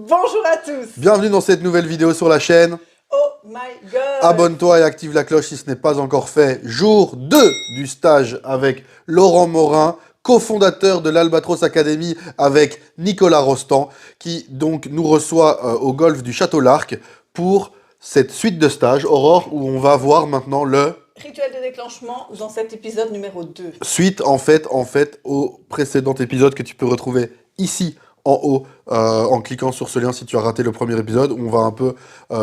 Bonjour à tous. Bienvenue dans cette nouvelle vidéo sur la chaîne. Oh my god. Abonne-toi et active la cloche si ce n'est pas encore fait. Jour 2 du stage avec Laurent Morin, cofondateur de l'Albatros Academy avec Nicolas Rostand, qui donc nous reçoit au golf du Château L'Arc pour cette suite de stages, Aurore, où on va voir maintenant le... Rituel de déclenchement dans cet épisode numéro 2. Suite en fait au précédent épisode que tu peux retrouver ici en haut en cliquant sur ce lien si tu as raté le premier épisode, où on va un peu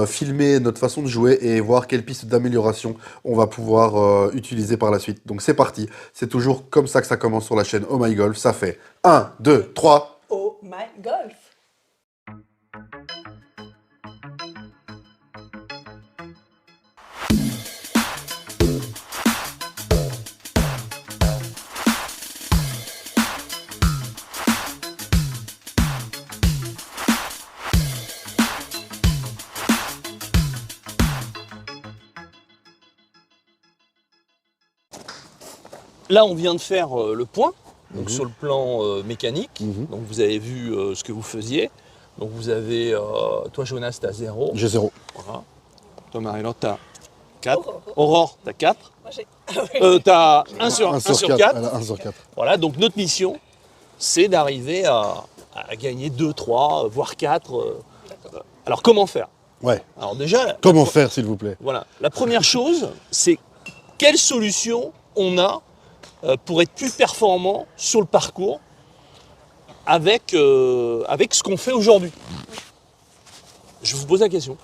filmer notre façon de jouer et voir quelles pistes d'amélioration on va pouvoir utiliser par la suite. Donc c'est parti, c'est toujours comme ça que ça commence sur la chaîne Oh My Golf, ça fait 1, 2, 3... Oh my golf. Là, on vient de faire le point, donc sur le plan mécanique. Mhm. Donc vous avez vu ce que vous faisiez. Donc vous avez, toi Jonas, tu as 0. J'ai 0. Voilà. Toi Marie-Laure, tu as 4. Aurore. Aurore, tu as 4. Moi j'ai... Tu as 1 1 sur sur 4. 4. 1 sur 4. Voilà, donc notre mission, c'est d'arriver à gagner 2, 3, voire 4. Alors comment faire? Ouais. Alors déjà, Comment faire s'il vous plaît? voilà, la première chose, c'est quelle solution on a pour être plus performant sur le parcours avec ce qu'on fait aujourd'hui. Je vous pose la question.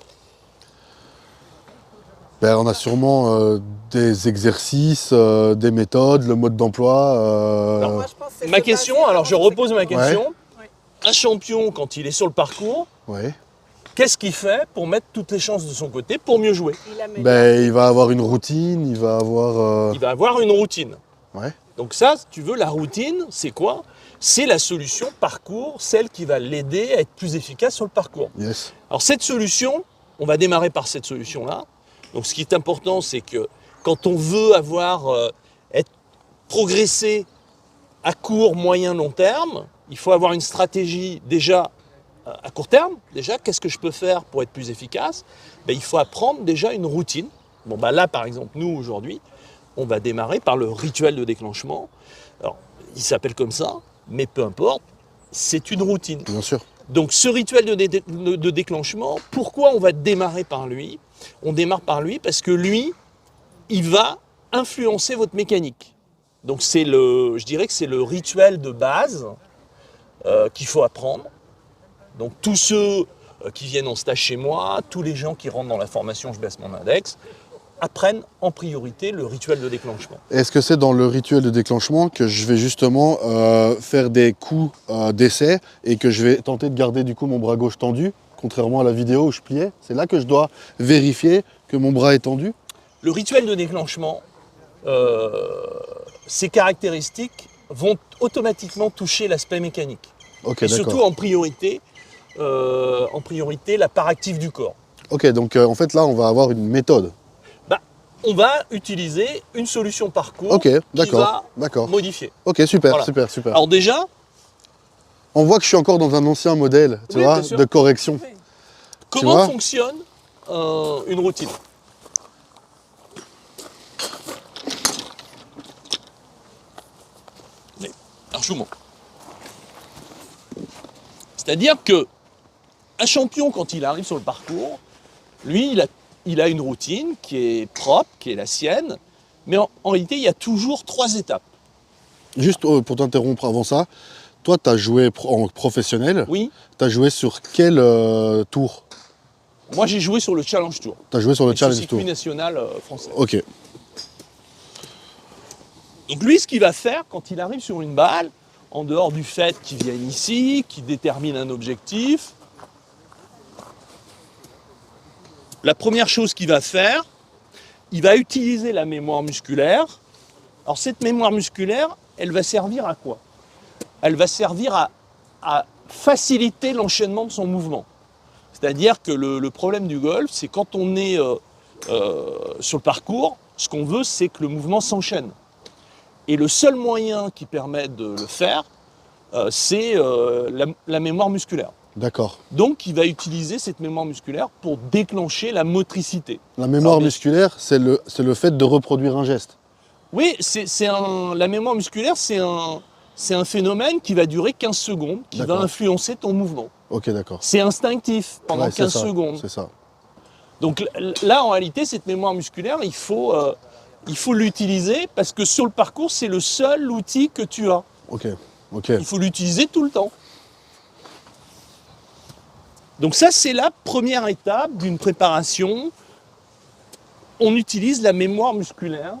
Ben, on a sûrement des exercices, des méthodes, le mode d'emploi. Moi, je pense que c'est Ma se question, baser alors je avant repose ma de question. Ouais. Un champion, quand il est sur le parcours, Ouais. qu'est-ce qu'il fait pour mettre toutes les chances de son côté pour mieux jouer? Il améliore. Ben, il va avoir une routine, il va avoir... Il va avoir une routine. Ouais. Donc ça, si tu veux, la routine, c'est quoi? C'est la solution parcours, celle qui va l'aider à être plus efficace sur le parcours. Yes. Alors cette solution, on va démarrer par cette solution-là. Donc ce qui est important, c'est que quand on veut être progressé à court, moyen, long terme, il faut avoir une stratégie déjà à court terme. Déjà, qu'est-ce que je peux faire pour être plus efficace? Ben, il faut apprendre déjà une routine. Bon, ben là, par exemple, nous, aujourd'hui, on va démarrer par le rituel de déclenchement. Alors, il s'appelle comme ça, mais peu importe, c'est une routine. Bien sûr. Donc ce rituel de déclenchement, pourquoi on va démarrer par lui? On démarre par lui parce que lui, il va influencer votre mécanique. Donc je dirais que c'est le rituel de base qu'il faut apprendre. Donc tous ceux qui viennent en stage chez moi, tous les gens qui rentrent dans la formation Je baisse mon index, apprennent en priorité le rituel de déclenchement. Est-ce que c'est dans le rituel de déclenchement que je vais justement faire des coups d'essai et que je vais tenter de garder du coup mon bras gauche tendu, contrairement à la vidéo où je pliais? C'est là que je dois vérifier que mon bras est tendu? Le rituel de déclenchement, ses caractéristiques vont automatiquement toucher l'aspect mécanique. Ok, Et d'accord. surtout en priorité, la part active du corps. Ok, donc en fait là on va avoir une méthode. On va utiliser une solution parcours Ok, qui d'accord, va d'accord. modifier. Ok, super, Voilà. super, super. Alors déjà, On voit que je suis encore dans un ancien modèle, tu Oui, vois, bien sûr. de correction. Oui. comment vois fonctionne une routine? Alors je vous montre. C'est-à-dire que un champion, quand il arrive sur le parcours, lui, il a une routine qui est propre, qui est la sienne, mais en réalité, il y a toujours 3 étapes. Juste pour t'interrompre avant ça, toi tu as joué en professionnel, Oui, tu as joué sur quel tour? moi j'ai joué sur le Challenge Tour, Tu as joué sur le avec ce Challenge Tour. circuit national français. Ok, Donc lui, ce qu'il va faire quand il arrive sur une balle, en dehors du fait qu'il vienne ici, qu'il détermine un objectif, la première chose qu'il va faire, il va utiliser la mémoire musculaire. Alors cette mémoire musculaire, elle va servir à quoi? Elle va servir à faciliter l'enchaînement de son mouvement. C'est-à-dire que le problème du golf, c'est quand on est sur le parcours, ce qu'on veut, c'est que le mouvement s'enchaîne. Et le seul moyen qui permet de le faire, c'est la mémoire musculaire. D'accord. Donc, il va utiliser cette mémoire musculaire pour déclencher la motricité. La mémoire Alors, bien musculaire, c'est le fait de reproduire un geste. Oui, la mémoire musculaire, c'est un phénomène qui va durer 15 secondes, qui va D'accord. influencer ton mouvement. Ok, d'accord. C'est instinctif pendant Ouais, c'est 15 ça, secondes. C'est ça. Donc là, en réalité, cette mémoire musculaire, il faut l'utiliser parce que sur le parcours, c'est le seul outil que tu as. Ok, ok. Il faut l'utiliser tout le temps. Donc ça, c'est la première étape d'une préparation. On utilise la mémoire musculaire.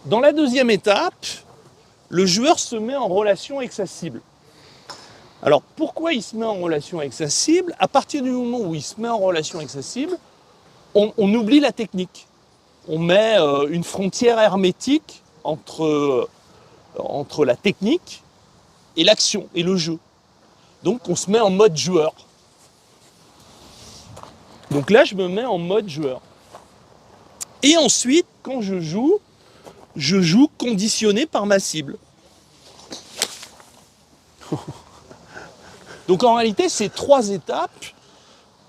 Dans la deuxième étape, le joueur se met en relation avec sa cible. Alors, pourquoi il se met en relation avec sa cible? À partir du moment où il se met en relation avec sa cible, on oublie la technique. On met une frontière hermétique entre la technique et l'action, et le jeu. Donc, on se met en mode joueur. Donc là, je me mets en mode joueur. Et ensuite, quand je joue conditionné par ma cible. Donc en réalité, ces 3 étapes,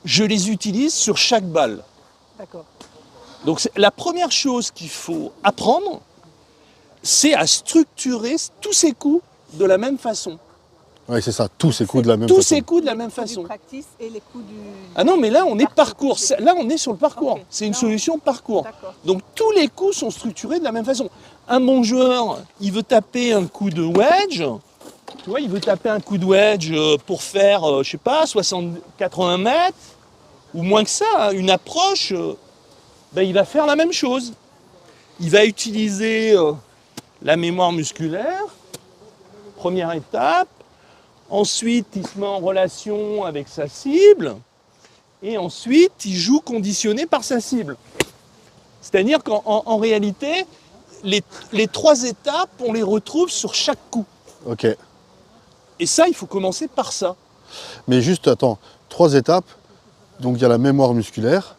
je les utilise sur chaque balle. D'accord. Donc la première chose qu'il faut apprendre, c'est à structurer tous ces coups de la même façon. Oui, c'est ça. Tous ces coups de la même Tous façon. ces coups de la même Les coups façon. du practice et les coups du... Ah non, mais là, on est Parcours. parcours. Là, on est sur le parcours. Ok. C'est une Là, on- solution parcours. D'accord. Donc tous les coups sont structurés de la même façon. Un bon joueur, il veut taper un coup de wedge. Tu vois, il veut taper un coup de wedge pour faire, je sais pas, 80 mètres, ou moins que ça, hein, une approche, ben, il va faire la même chose. Il va utiliser la mémoire musculaire, première étape. Ensuite, il se met en relation avec sa cible. Et ensuite, il joue conditionné par sa cible. C'est-à-dire qu'en réalité, les 3 étapes, on les retrouve sur chaque coup. Ok. Et ça, il faut commencer par ça. Mais juste, attends. 3 étapes. Donc, il y a la mémoire musculaire.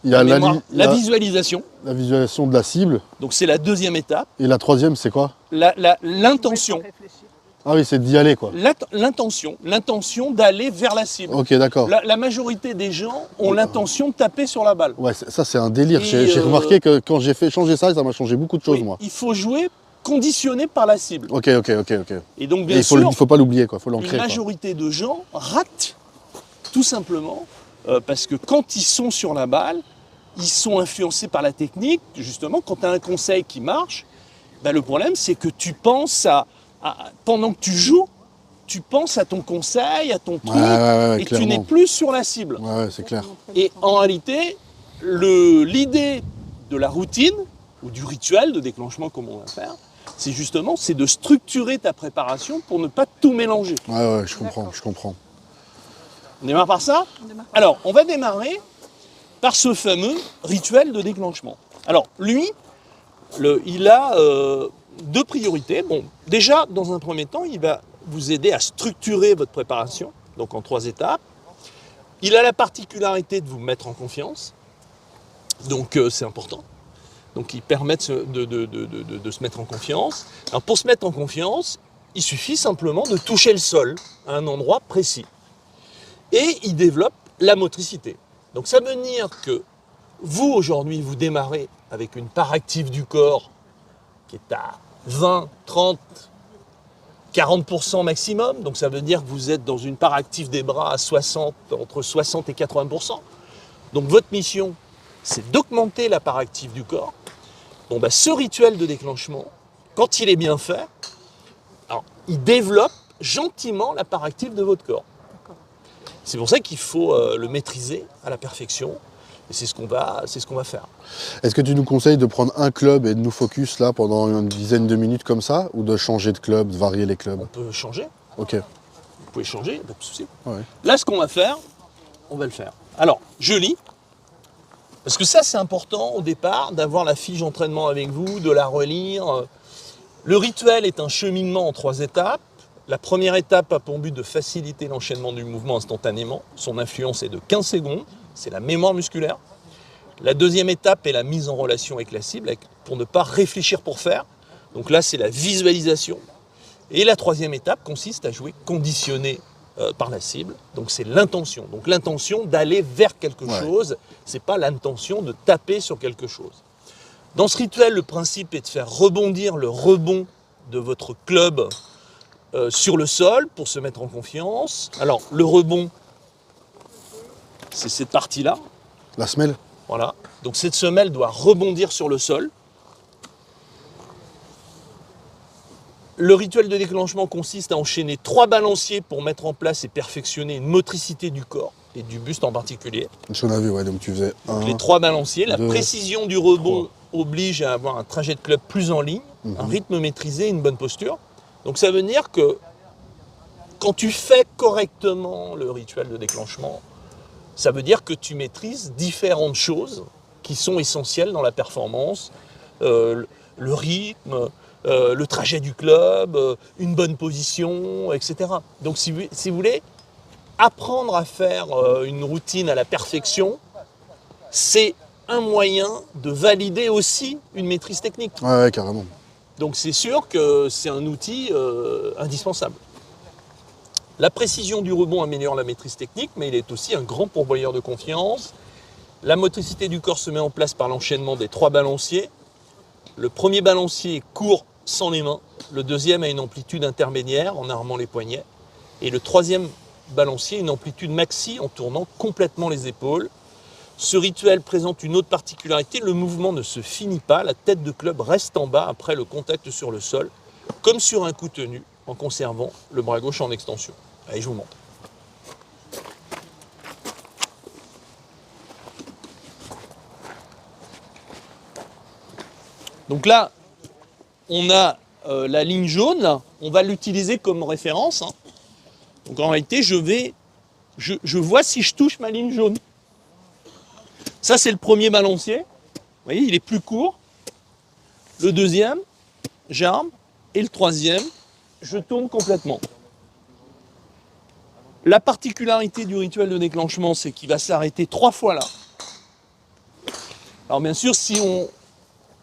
Il y a Mémoire, il y a la visualisation, la visualisation de la cible. donc c'est la deuxième étape. Et la troisième, c'est quoi? L'intention. Ah oui, c'est d'y aller, quoi. L'intention d'aller vers la cible. Ok, d'accord. La majorité des gens ont l'intention de taper sur la balle. Ouais, ça, c'est un délire. Et, J'ai remarqué que quand j'ai fait changer ça, ça m'a changé beaucoup de choses, Oui, moi. il faut jouer conditionné par la cible. Ok. Et donc, Et bien il sûr, faut pas l'oublier, quoi. Il faut une l'ancrer, quoi. majorité de gens ratent tout simplement parce que quand ils sont sur la balle, ils sont influencés par la technique. Justement, quand tu as un conseil qui marche, ben le problème c'est que tu penses pendant que tu joues, tu penses à ton conseil, à ton truc, Ouais, et clairement. tu n'es plus sur la cible. Ouais, c'est clair. Et en réalité, l'idée de la routine, ou du rituel de déclenchement comme on va faire, c'est de structurer ta préparation pour ne pas tout mélanger. Ouais, je comprends. On démarre par ça? Alors, on va démarrer par ce fameux rituel de déclenchement. Alors, lui, il a 2 priorités. Bon, déjà, dans un premier temps, il va vous aider à structurer votre préparation, donc en 3 étapes. Il a la particularité de vous mettre en confiance, donc c'est important. Donc, il permet de se mettre en confiance. Alors, pour se mettre en confiance, il suffit simplement de toucher le sol à un endroit précis. Et il développe la motricité. Donc ça veut dire que vous, aujourd'hui, vous démarrez avec une part active du corps qui est à 20, 30, 40% maximum. Donc ça veut dire que vous êtes dans une part active des bras à entre 60 et 80%. Donc votre mission, c'est d'augmenter la part active du corps. Bon, ben, ce rituel de déclenchement, quand il est bien fait, alors, il développe gentiment la part active de votre corps. C'est pour ça qu'il faut le maîtriser à la perfection. Et c'est ce qu'on va faire. Est-ce que tu nous conseilles de prendre un club et de nous focus là pendant une dizaine de minutes comme ça, ou de changer de club, de varier les clubs? On peut changer. Ok. Vous pouvez changer, pas de souci. Ouais. Là, ce qu'on va faire, on va le faire. Alors, je lis. Parce que ça, c'est important au départ, d'avoir la fiche d'entraînement avec vous, de la relire. Le rituel est un cheminement en 3 étapes. La première étape a pour but de faciliter l'enchaînement du mouvement instantanément. Son influence est de 15 secondes. C'est la mémoire musculaire. La deuxième étape est la mise en relation avec la cible, pour ne pas réfléchir pour faire. Donc là, c'est la visualisation. Et la troisième étape consiste à jouer conditionné par la cible. Donc c'est l'intention. Donc l'intention d'aller vers quelque chose, c'est pas l'intention de taper sur quelque chose. Dans ce rituel, le principe est de faire rebondir le rebond de votre club sur le sol pour se mettre en confiance. Alors le rebond, c'est cette partie-là. La semelle. Voilà. Donc cette semelle doit rebondir sur le sol. Le rituel de déclenchement consiste à enchaîner 3 balanciers pour mettre en place et perfectionner une motricité du corps et du buste en particulier. On a vu, ouais, donc tu faisais Donc 1, les 3 balanciers, la 2, précision du rebond oblige à avoir un trajet de club plus en ligne, un rythme maîtrisé, une bonne posture. Donc ça veut dire que quand tu fais correctement le rituel de déclenchement, ça veut dire que tu maîtrises différentes choses qui sont essentielles dans la performance, le rythme, le trajet du club, une bonne position, etc. Donc si vous voulez, apprendre à faire une routine à la perfection, c'est un moyen de valider aussi une maîtrise technique. Ouais, carrément. Donc c'est sûr que c'est un outil indispensable. La précision du rebond améliore la maîtrise technique, mais il est aussi un grand pourvoyeur de confiance. La motricité du corps se met en place par l'enchaînement des 3 balanciers. Le premier balancier court sans les mains, le deuxième a une amplitude intermédiaire en armant les poignets, et le troisième balancier une amplitude maxi en tournant complètement les épaules. Ce rituel présente une autre particularité, le mouvement ne se finit pas, la tête de club reste en bas après le contact sur le sol, comme sur un coup tenu, en conservant le bras gauche en extension. Allez, je vous montre. Donc là, on a la ligne jaune, on va l'utiliser comme référence. Hein. Donc en réalité, je vois si je touche ma ligne jaune. Ça, c'est le premier balancier. Vous voyez, il est plus court. Le deuxième, j'arme. Et le troisième, je tourne complètement. La particularité du rituel de déclenchement, c'est qu'il va s'arrêter 3 fois là. Alors bien sûr, si on,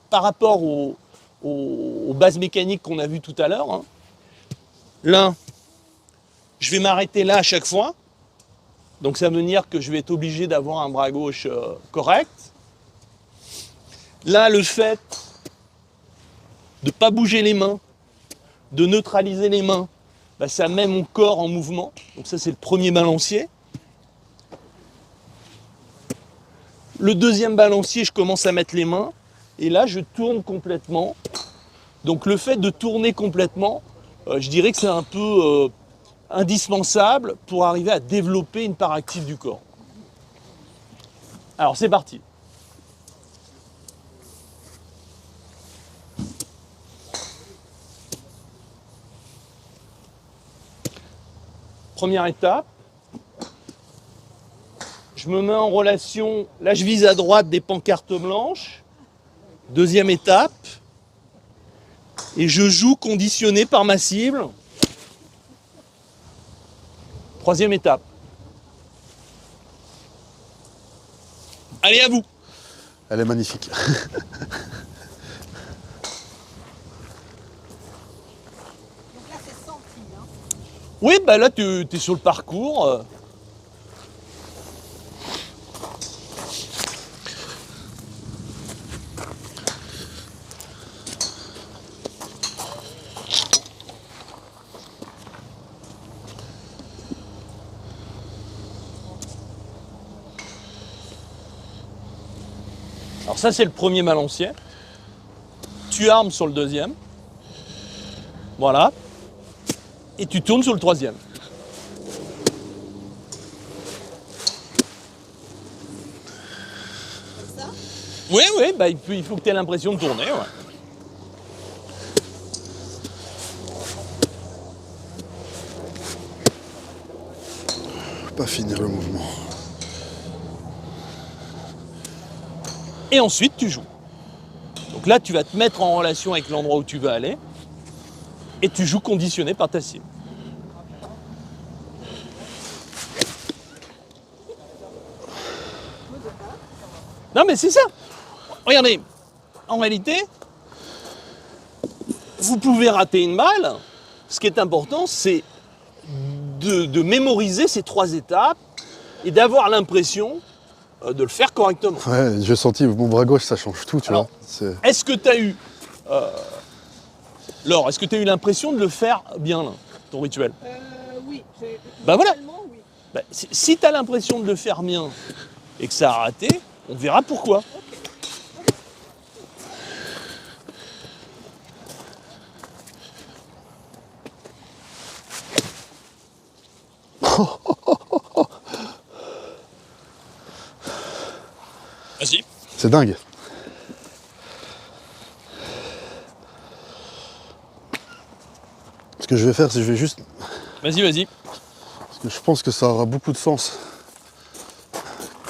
par rapport aux bases mécaniques qu'on a vues tout à l'heure, hein, là, je vais m'arrêter là à chaque fois. Donc ça veut dire que je vais être obligé d'avoir un bras gauche correct. Là, le fait de ne pas bouger les mains, de neutraliser les mains, bah, ça met mon corps en mouvement. Donc ça, c'est le premier balancier. Le deuxième balancier, je commence à mettre les mains. Et là, je tourne complètement. Donc le fait de tourner complètement, je dirais que c'est un peu indispensable pour arriver à développer une part active du corps. Alors c'est parti. Première étape, je me mets en relation, là je vise à droite des pancartes blanches. Deuxième étape, et je joue conditionné par ma cible. Troisième étape. Allez, à vous. Elle est magnifique. Donc là, c'est senti. Hein. Oui, bah là, tu es sur le parcours. Alors ça, c'est le premier balancier. Tu armes sur le deuxième. Voilà. Et tu tournes sur le troisième. Comme ça. Oui, oui, bah, il faut que tu aies l'impression de tourner. Ouais. Pas finir le mouvement. Et ensuite, tu joues. Donc là, tu vas te mettre en relation avec l'endroit où tu veux aller. Et tu joues conditionné par ta cible. Non, mais c'est ça. Regardez, en réalité, vous pouvez rater une balle. Ce qui est important, c'est de mémoriser ces 3 étapes et d'avoir l'impression de le faire correctement. Ouais, j'ai senti mon bras gauche, ça change tout, tu Alors, vois. C'est- Est-ce que tu as eu, Laure, est-ce que tu as eu l'impression de le faire bien, là, ton rituel? Oui. Bah voilà. Normalement, oui. Bah, si tu as l'impression de le faire bien et que ça a raté, on verra pourquoi. Vas-y. C'est dingue. Ce que je vais faire, c'est que je vais juste... Vas-y, vas-y. Parce que je pense que ça aura beaucoup de sens.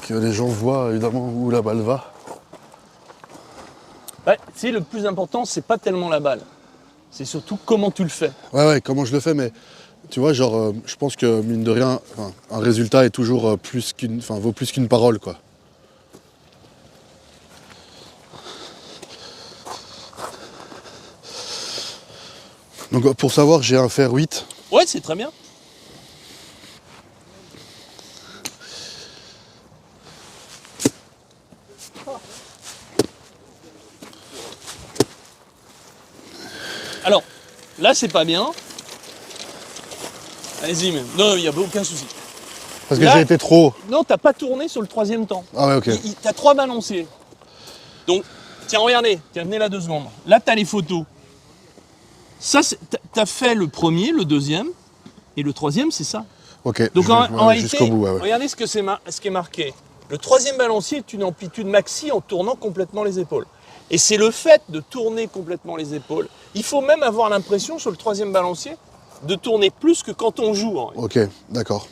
Que les gens voient évidemment où la balle va. Ouais, tu sais, le plus important, c'est pas tellement la balle. C'est surtout comment tu le fais. Ouais, comment je le fais, mais tu vois, genre, je pense que mine de rien, enfin, un résultat est toujours plus qu'une, enfin, vaut plus qu'une parole, quoi. Donc pour savoir, j'ai un fer 8. Ouais, c'est très bien. Alors, là, c'est pas bien. Allez-y, mais non, il n'y a aucun souci. Parce que Là- j'ai été trop haut. Non, t'as pas tourné sur le 3e temps. Ah ouais, ok. T'as 3 balanciers. Donc, tiens, regardez, tiens, venez là 2 secondes. Là, t'as les photos. Ça, t'as fait le premier, le 2e, et le 3e, c'est ça. Ok, Donc, je en vais réalité, jusqu'au bout, ouais, ouais. regardez ce qui est marqué. Le 3e balancier est une amplitude maxi en tournant complètement les épaules. Et c'est le fait de tourner complètement les épaules. Il faut même avoir l'impression, sur le 3e balancier, de tourner plus que quand on joue. En réalité. Ok, d'accord.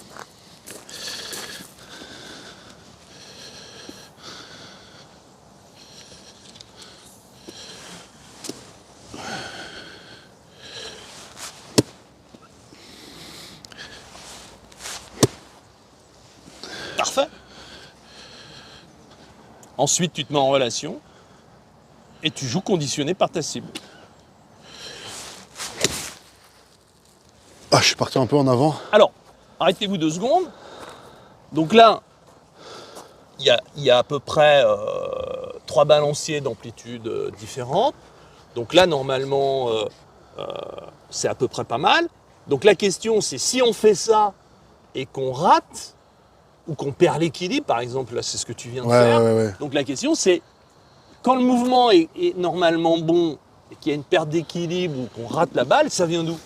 Parfait. Ensuite, tu te mets en relation et tu joues conditionné par ta cible. Ah, je suis parti un peu en avant. Alors, arrêtez-vous 2 secondes. Donc là, il y a à peu près 3 balanciers d'amplitude différentes. Donc là, normalement, c'est à peu près pas mal. Donc la question, c'est si on fait ça et qu'on rate, ou qu'on perd l'équilibre, par exemple, là, c'est ce que tu viens de faire. Ouais. Donc la question, c'est quand le mouvement est normalement bon et qu'il y a une perte d'équilibre ou qu'on rate la balle, ça vient d'où?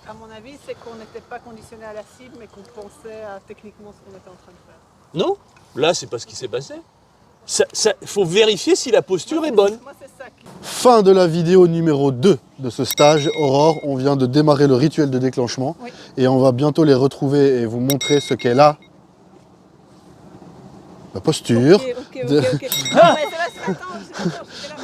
À mon avis, c'est qu'on n'était pas conditionné à la cible, mais qu'on pensait à techniquement ce qu'on était en train de faire. Non, là, c'est pas ce qui s'est passé. Il faut vérifier si la posture est bonne. Moi, c'est ça qui... Fin de la vidéo numéro 2 de ce stage. Aurore, on vient de démarrer le rituel de déclenchement. Oui. Et on va bientôt les retrouver et vous montrer ce qu'est là. La posture. Ok. Non, mais c'est là, attends, j'étais là, mais